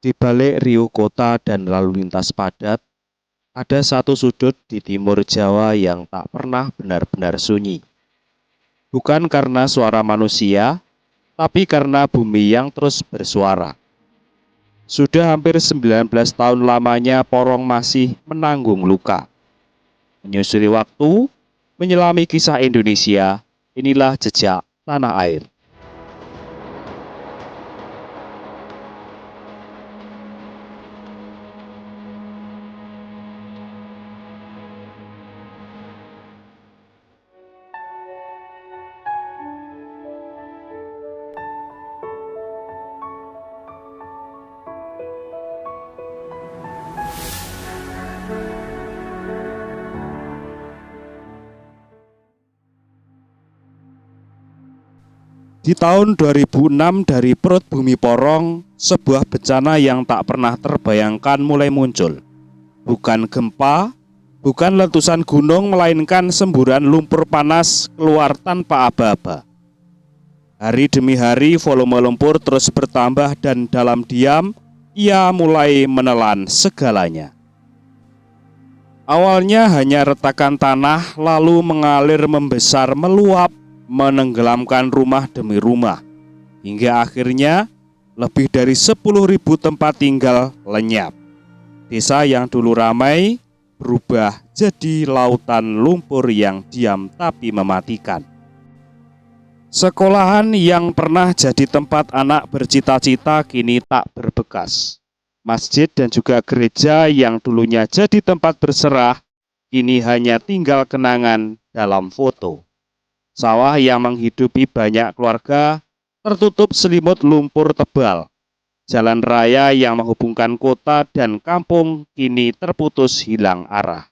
Di balik riuh kota dan lalu lintas padat, ada satu sudut di timur Jawa yang tak pernah benar-benar sunyi. Bukan karena suara manusia, tapi karena bumi yang terus bersuara. Sudah hampir 19 tahun lamanya Porong masih menanggung luka. Menyusuri waktu, menyelami kisah Indonesia, inilah jejak tanah air. Di tahun 2006 dari perut bumi Porong, sebuah bencana yang tak pernah terbayangkan mulai muncul. Bukan gempa, bukan letusan gunung, melainkan semburan lumpur panas keluar tanpa aba-aba. Hari demi hari volume lumpur terus bertambah dan dalam diam, ia mulai menelan segalanya. Awalnya hanya retakan tanah, lalu mengalir membesar meluap, menenggelamkan rumah demi rumah, hingga akhirnya lebih dari 10.000 tempat tinggal lenyap. Desa yang dulu ramai berubah jadi lautan lumpur yang diam tapi mematikan. Sekolahan yang pernah jadi tempat anak bercita-cita kini tak berbekas. Masjid dan juga gereja yang dulunya jadi tempat berserah kini hanya tinggal kenangan dalam foto. Sawah yang menghidupi banyak keluarga tertutup selimut lumpur tebal. Jalan raya yang menghubungkan kota dan kampung kini terputus hilang arah.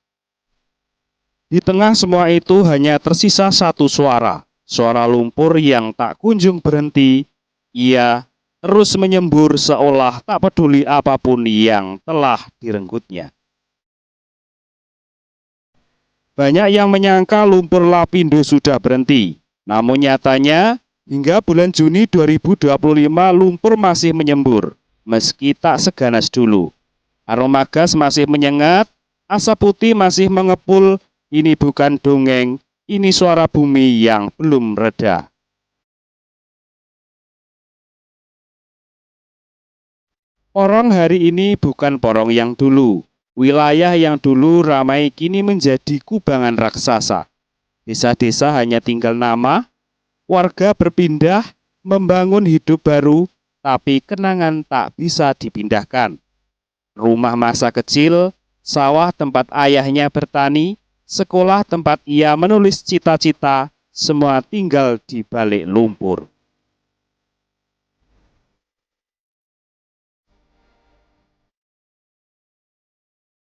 Di tengah semua itu hanya tersisa satu suara, suara lumpur yang tak kunjung berhenti. Ia terus menyembur seolah tak peduli apapun yang telah direnggutnya. Banyak yang menyangka lumpur Lapindo sudah berhenti. Namun nyatanya hingga bulan Juni 2025 lumpur masih menyembur, meski tak seganas dulu. Aroma gas masih menyengat, asap putih masih mengepul. Ini bukan dongeng, ini suara bumi yang belum reda. Porong hari ini bukan Porong yang dulu. Wilayah yang dulu ramai kini menjadi kubangan raksasa. Desa-desa hanya tinggal nama, warga berpindah, membangun hidup baru, tapi kenangan tak bisa dipindahkan. Rumah masa kecil, sawah tempat ayahnya bertani, sekolah tempat ia menulis cita-cita, semua tinggal di balik lumpur.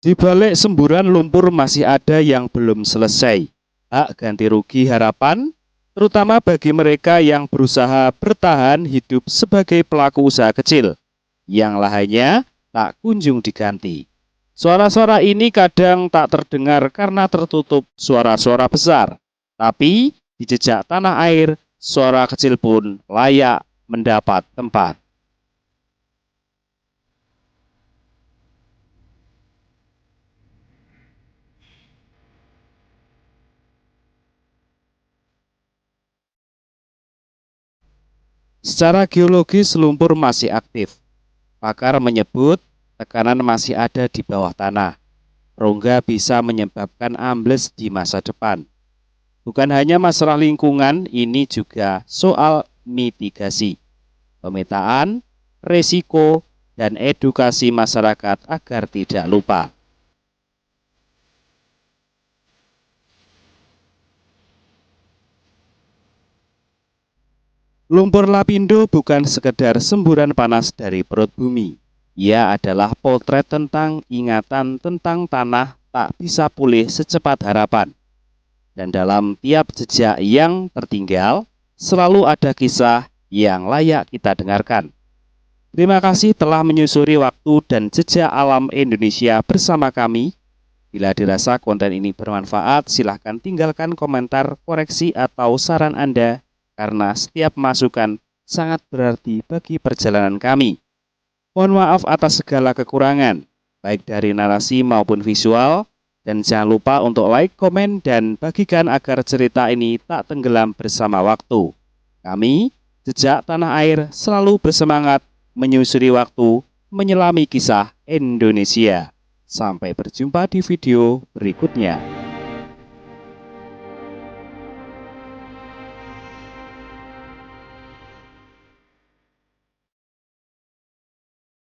Di balik semburan lumpur masih ada yang belum selesai. Hak ganti rugi harapan, terutama bagi mereka yang berusaha bertahan hidup sebagai pelaku usaha kecil, yang lahannya tak kunjung diganti. Suara-suara ini kadang tak terdengar karena tertutup suara-suara besar. Tapi di jejak tanah air, suara kecil pun layak mendapat tempat. Secara geologis lumpur masih aktif. Pakar menyebut tekanan masih ada di bawah tanah. Rongga bisa menyebabkan ambles di masa depan. Bukan hanya masalah lingkungan, ini juga soal mitigasi, pemetaan, resiko, dan edukasi masyarakat agar tidak lupa. Lumpur Lapindo bukan sekedar semburan panas dari perut bumi. Ia adalah potret tentang ingatan tentang tanah tak bisa pulih secepat harapan. Dan dalam tiap jejak yang tertinggal, selalu ada kisah yang layak kita dengarkan. Terima kasih telah menyusuri waktu dan jejak alam Indonesia bersama kami. Bila dirasa konten ini bermanfaat, silahkan tinggalkan komentar, koreksi, atau saran Anda, karena setiap masukan sangat berarti bagi perjalanan kami. Mohon maaf atas segala kekurangan, baik dari narasi maupun visual. Dan jangan lupa untuk like, komen, dan bagikan agar cerita ini tak tenggelam bersama waktu. Kami, Jejak Tanah Air, selalu bersemangat menyusuri waktu, menyelami kisah Indonesia. Sampai berjumpa di video berikutnya.